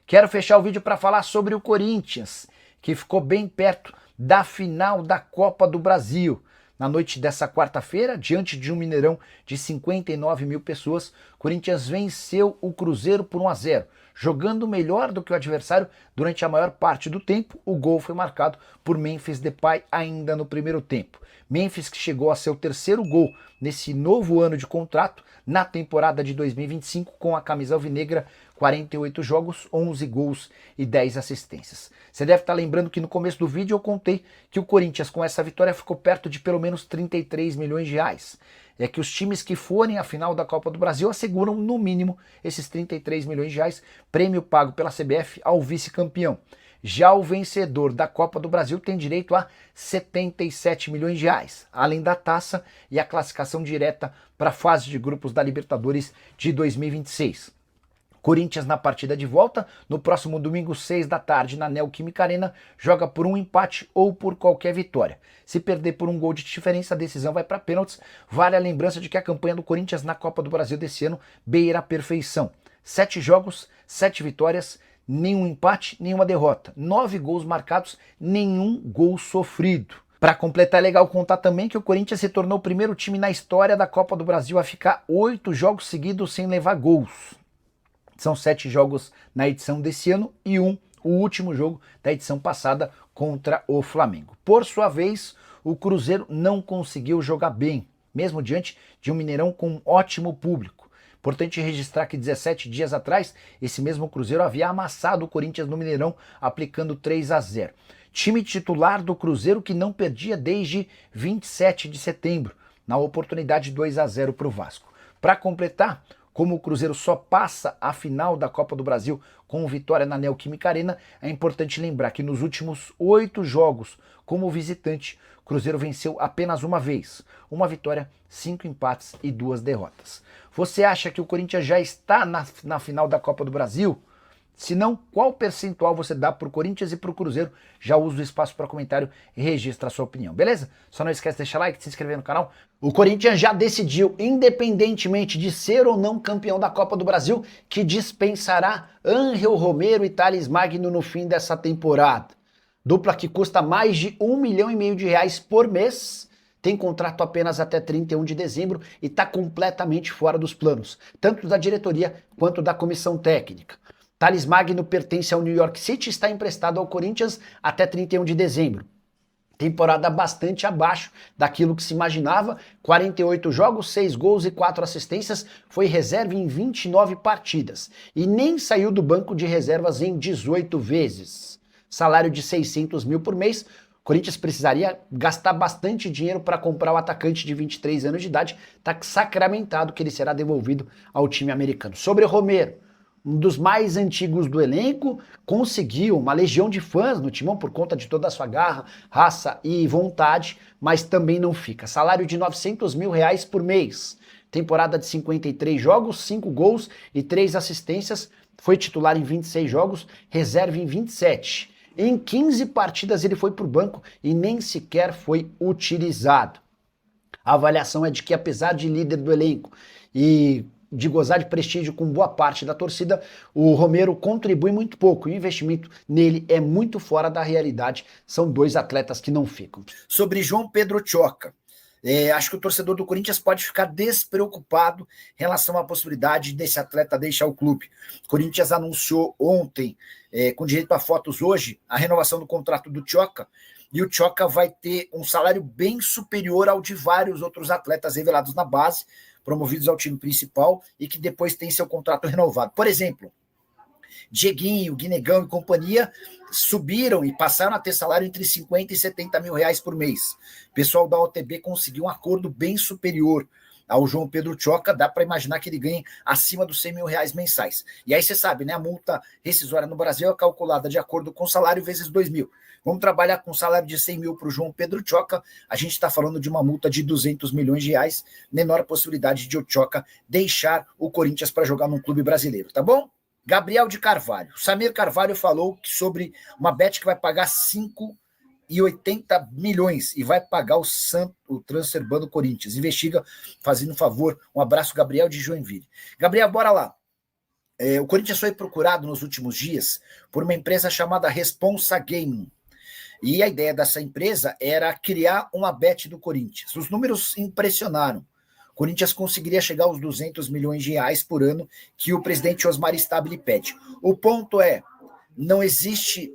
Quero fechar o vídeo para falar sobre o Corinthians, que ficou bem perto da final da Copa do Brasil. Na noite dessa quarta-feira, diante de um Mineirão de 59 mil pessoas, o Corinthians venceu o Cruzeiro por 1-0. Jogando melhor do que o adversário durante a maior parte do tempo, o gol foi marcado por Memphis Depay ainda no primeiro tempo. Memphis, que chegou a seu terceiro gol nesse novo ano de contrato, na temporada de 2025, com a camisa alvinegra, 48 jogos, 11 gols e 10 assistências. Você deve estar lembrando que no começo do vídeo eu contei que o Corinthians, com essa vitória, ficou perto de pelo menos 33 milhões de reais. É que os times que forem à final da Copa do Brasil asseguram, no mínimo, esses 33 milhões de reais, prêmio pago pela CBF ao vice-campeão. Já o vencedor da Copa do Brasil tem direito a 77 milhões de reais, além da taça e a classificação direta para a fase de grupos da Libertadores de 2026. Corinthians na partida de volta, no próximo domingo, 6 da tarde, na Neoquímica Arena, joga por um empate ou por qualquer vitória. Se perder por um gol de diferença, a decisão vai para pênaltis. Vale a lembrança de que a campanha do Corinthians na Copa do Brasil desse ano beira a perfeição. 7 jogos, 7 vitórias, nenhum empate, nenhuma derrota. 9 gols marcados, nenhum gol sofrido. Para completar, é legal contar também que o Corinthians se tornou o primeiro time na história da Copa do Brasil a ficar 8 jogos seguidos sem levar gols. São 7 jogos na edição desse ano e o último jogo da edição passada contra o Flamengo. Por sua vez, o Cruzeiro não conseguiu jogar bem, mesmo diante de um Mineirão com um ótimo público. Importante registrar que 17 dias atrás, esse mesmo Cruzeiro havia amassado o Corinthians no Mineirão, aplicando 3-0. Time titular do Cruzeiro que não perdia desde 27 de setembro, na oportunidade 2-0 para o Vasco. Para completar, como o Cruzeiro só passa a final da Copa do Brasil com vitória na Neoquímica Arena, é importante lembrar que nos últimos 8 jogos como visitante, o Cruzeiro venceu apenas uma vez. Uma vitória, 5 empates e 2 derrotas. Você acha que o Corinthians já está na final da Copa do Brasil? Se não, qual percentual você dá para o Corinthians e para o Cruzeiro? Já usa o espaço para comentário e registra a sua opinião, beleza? Só não esquece de deixar like, de se inscrever no canal. O Corinthians já decidiu, independentemente de ser ou não campeão da Copa do Brasil, que dispensará Ángel Romero e Thales Magno no fim dessa temporada. Dupla que custa mais de R$1,5 milhão de reais por mês, tem contrato apenas até 31 de dezembro e está completamente fora dos planos, tanto da diretoria quanto da comissão técnica. Thales Magno pertence ao New York City e está emprestado ao Corinthians até 31 de dezembro. Temporada bastante abaixo daquilo que se imaginava, 48 jogos, 6 gols e 4 assistências, foi reserva em 29 partidas e nem saiu do banco de reservas em 18 vezes. Salário de 600 mil por mês, o Corinthians precisaria gastar bastante dinheiro para comprar o atacante de 23 anos de idade, está sacramentado que ele será devolvido ao time americano. Sobre o Romero, um dos mais antigos do elenco, conseguiu uma legião de fãs no Timão por conta de toda a sua garra, raça e vontade, mas também não fica. Salário de R$900 mil por mês. Temporada de 53 jogos, 5 gols e 3 assistências. Foi titular em 26 jogos, reserva em 27. Em 15 partidas ele foi para o banco e nem sequer foi utilizado. A avaliação é de que, apesar de líder do elenco e de gozar de prestígio com boa parte da torcida, o Romero contribui muito pouco. O investimento nele é muito fora da realidade. São 2 atletas que não ficam. Sobre João Pedro Tchoca, acho que o torcedor do Corinthians pode ficar despreocupado em relação à possibilidade desse atleta deixar o clube. O Corinthians anunciou ontem, com direito a fotos hoje, a renovação do contrato do Tchoca, e o Tchoca vai ter um salário bem superior ao de vários outros atletas revelados na base, promovidos ao time principal e que depois tem seu contrato renovado. Por exemplo, Dieguinho, Guinegão e companhia subiram e passaram a ter salário entre 50 e 70 mil reais por mês. O pessoal da OTB conseguiu um acordo bem superior ao João Pedro Tchoca, dá para imaginar que ele ganhe acima dos 100 mil reais mensais. E aí você sabe, né, a multa rescisória no Brasil é calculada de acordo com o salário vezes 2 mil. Vamos trabalhar com um salário de 100 mil para o João Pedro Tchoca, a gente está falando de uma multa de 200 milhões de reais, menor possibilidade de o Tchoca deixar o Corinthians para jogar num clube brasileiro, tá bom? Gabriel de Carvalho. Samir Carvalho falou sobre uma bet que vai pagar 5,80 milhões e vai pagar o transfer ban do Corinthians. Investiga, fazendo um favor. Um abraço, Gabriel de Joinville. Gabriel, bora lá. O Corinthians foi procurado nos últimos dias por uma empresa chamada Responsa Gaming. E a ideia dessa empresa era criar uma bet do Corinthians. Os números impressionaram. O Corinthians conseguiria chegar aos 200 milhões de reais por ano que o presidente Osmar Stabile pede. O ponto é, não existe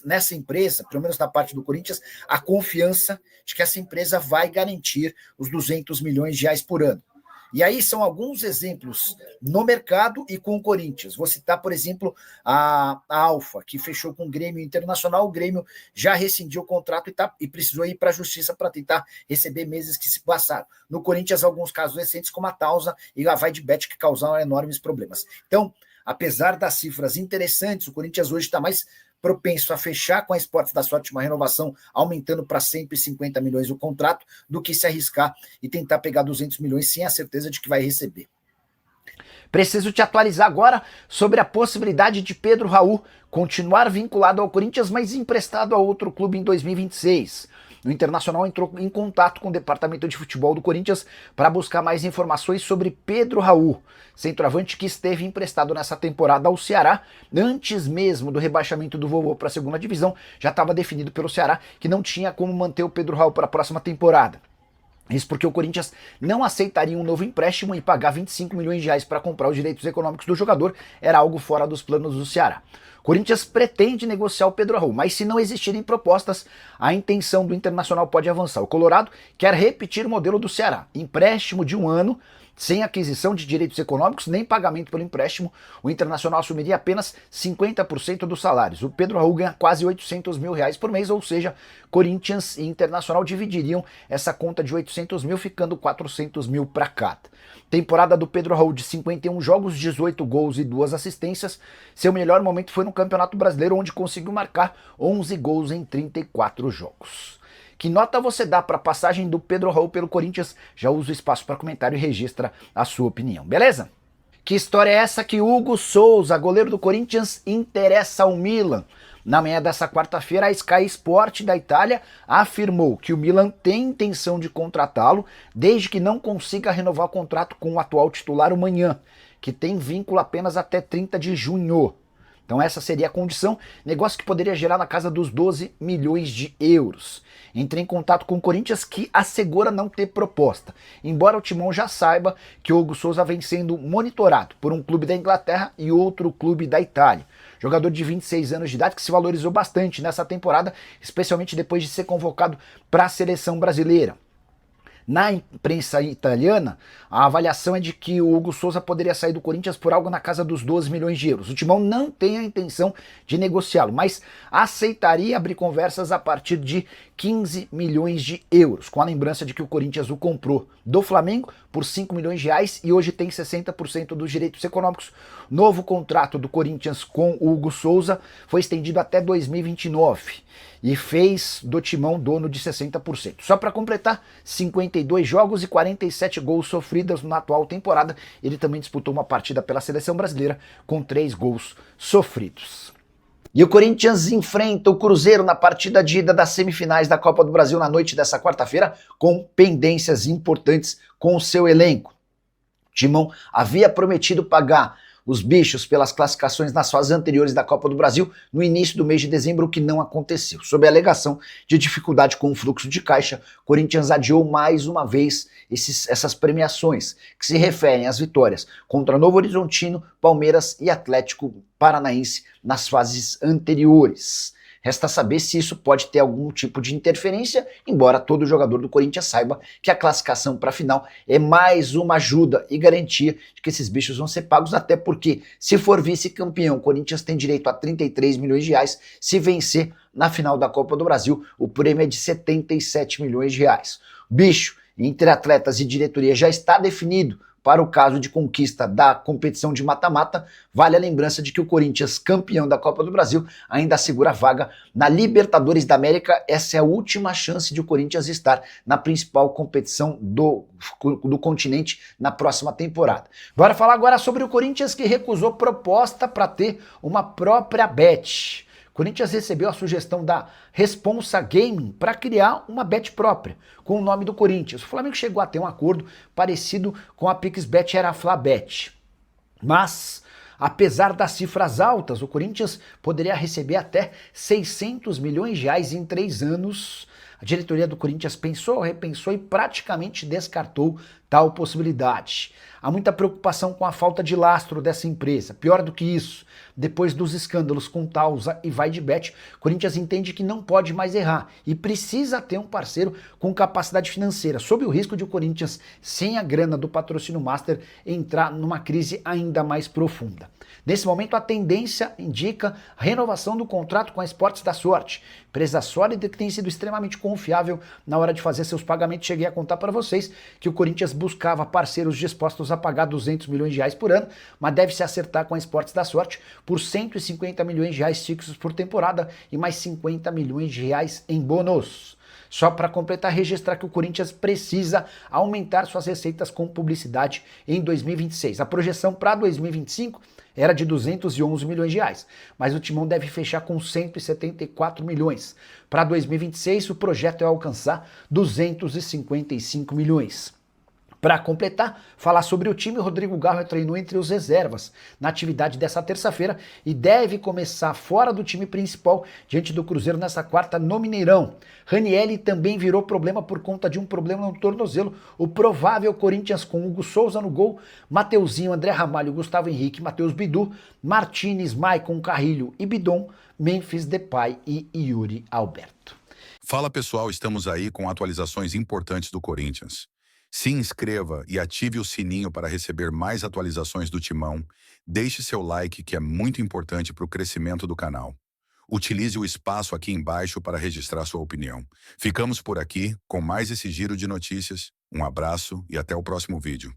nessa empresa, pelo menos na parte do Corinthians, a confiança de que essa empresa vai garantir os 200 milhões de reais por ano. E aí são alguns exemplos no mercado e com o Corinthians. Vou citar, por exemplo, a Alfa, que fechou com o Grêmio Internacional. O Grêmio já rescindiu o contrato e precisou ir para a justiça para tentar receber meses que se passaram. No Corinthians, alguns casos recentes, como a Tausa e a Vai de Bet, que causaram enormes problemas. Então, apesar das cifras interessantes, o Corinthians hoje está mais propenso a fechar com a Esportes da Sorte uma renovação aumentando para 150 milhões o contrato, do que se arriscar e tentar pegar 200 milhões sem a certeza de que vai receber. Preciso te atualizar agora sobre a possibilidade de Pedro Raul continuar vinculado ao Corinthians, mas emprestado a outro clube em 2026. O Internacional entrou em contato com o departamento de futebol do Corinthians para buscar mais informações sobre Pedro Raul, centroavante que esteve emprestado nessa temporada ao Ceará. Antes mesmo do rebaixamento do Vovô para a segunda divisão, já estava definido pelo Ceará que não tinha como manter o Pedro Raul para a próxima temporada. Isso porque o Corinthians não aceitaria um novo empréstimo e pagar 25 milhões de reais para comprar os direitos econômicos do jogador era algo fora dos planos do Ceará. O Corinthians pretende negociar o Pedro Raul, mas se não existirem propostas, a intenção do Internacional pode avançar. O Colorado quer repetir o modelo do Ceará, empréstimo de 1 ano, sem aquisição de direitos econômicos, nem pagamento pelo empréstimo. O Internacional assumiria apenas 50% dos salários. O Pedro Raul ganha quase 800 mil reais por mês, ou seja, Corinthians e Internacional dividiriam essa conta de 800 mil, ficando 400 mil para cada. Temporada do Pedro Raul de 51 jogos, 18 gols e 2 assistências. Seu melhor momento foi no Campeonato Brasileiro, onde conseguiu marcar 11 gols em 34 jogos. Que nota você dá para a passagem do Pedro Raul pelo Corinthians? Já usa o espaço para comentário e registra a sua opinião, beleza? Que história é essa que Hugo Souza, goleiro do Corinthians, interessa ao Milan? Na manhã dessa quarta-feira, a Sky Sport da Itália afirmou que o Milan tem intenção de contratá-lo, desde que não consiga renovar o contrato com o atual titular, o Maignan, que tem vínculo apenas até 30 de junho. Então essa seria a condição, negócio que poderia gerar na casa dos 12 milhões de euros. Entrei em contato com o Corinthians, que assegura não ter proposta, embora o Timão já saiba que o Hugo Souza vem sendo monitorado por um clube da Inglaterra e outro clube da Itália. Jogador de 26 anos de idade que se valorizou bastante nessa temporada, especialmente depois de ser convocado para a seleção brasileira. Na imprensa italiana, a avaliação é de que o Hugo Souza poderia sair do Corinthians por algo na casa dos 12 milhões de euros. O Timão não tem a intenção de negociá-lo, mas aceitaria abrir conversas a partir de 15 milhões de euros, com a lembrança de que o Corinthians o comprou do Flamengo por 5 milhões de reais e hoje tem 60% dos direitos econômicos. Novo contrato do Corinthians com o Hugo Souza foi estendido até 2029 e fez do Timão dono de 60%. Só para completar, 52 jogos e 47 gols sofridos na atual temporada. Ele também disputou uma partida pela seleção brasileira com 3 gols sofridos. E o Corinthians enfrenta o Cruzeiro na partida de ida das semifinais da Copa do Brasil na noite dessa quarta-feira, com pendências importantes com o seu elenco. O Timão havia prometido pagar os bichos pelas classificações nas fases anteriores da Copa do Brasil no início do mês de dezembro, o que não aconteceu. Sob a alegação de dificuldade com o fluxo de caixa, o Corinthians adiou mais uma vez essas premiações, que se referem às vitórias contra Novo Horizontino, Palmeiras e Atlético Paranaense nas fases anteriores. Resta saber se isso pode ter algum tipo de interferência, embora todo jogador do Corinthians saiba que a classificação para a final é mais uma ajuda e garantia de que esses bichos vão ser pagos, até porque, se for vice-campeão, o Corinthians tem direito a 33 milhões de reais. Se vencer na final da Copa do Brasil, o prêmio é de 77 milhões de reais. Bicho, entre atletas e diretoria, já está definido para o caso de conquista da competição de mata-mata. Vale a lembrança de que o Corinthians, campeão da Copa do Brasil, ainda assegura a vaga na Libertadores da América. Essa é a última chance de o Corinthians estar na principal competição do continente na próxima temporada. Bora falar agora sobre o Corinthians, que recusou proposta para ter uma própria bet. O Corinthians recebeu a sugestão da Responsa Gaming para criar uma bet própria, com o nome do Corinthians. O Flamengo chegou a ter um acordo parecido com a PixBet, era a Flabet. Mas Apesar das cifras altas, o Corinthians poderia receber até 600 milhões de reais em 3 anos. A diretoria do Corinthians pensou, repensou e praticamente descartou tal possibilidade. Há muita preocupação com a falta de lastro dessa empresa. Pior do que isso, depois dos escândalos com Tausa e Vaidbet, o Corinthians entende que não pode mais errar e precisa ter um parceiro com capacidade financeira, sob o risco de o Corinthians, sem a grana do patrocínio master, entrar numa crise ainda mais profunda. Nesse momento, a tendência indica a renovação do contrato com a Esportes da Sorte, empresa sólida que tem sido extremamente confiável na hora de fazer seus pagamentos. Cheguei a contar para vocês que o Corinthians buscava parceiros dispostos a pagar 200 milhões de reais por ano, mas deve se acertar com a Esportes da Sorte por 150 milhões de reais fixos por temporada e mais 50 milhões de reais em bônus. Só para completar, registrar que o Corinthians precisa aumentar suas receitas com publicidade em 2026. A projeção para 2025 era de 211 milhões de reais, mas o Timão deve fechar com 174 milhões. Para 2026, o projeto é alcançar 255 milhões. Para completar, falar sobre o time, o Rodrigo Garro treinou entre os reservas na atividade dessa terça-feira e deve começar fora do time principal diante do Cruzeiro nessa quarta no Mineirão. Ranieri também virou problema por conta de um problema no tornozelo. O provável Corinthians com Hugo Souza no gol, Mateuzinho, André Ramalho, Gustavo Henrique, Matheus Bidu, Martinez, Maicon, Carrilho e Bidon, Memphis Depay e Yuri Alberto. Fala pessoal, estamos aí com atualizações importantes do Corinthians. Se inscreva e ative o sininho para receber mais atualizações do Timão. Deixe seu like, que é muito importante para o crescimento do canal. Utilize o espaço aqui embaixo para registrar sua opinião. Ficamos por aqui com mais esse giro de notícias. Um abraço e até o próximo vídeo.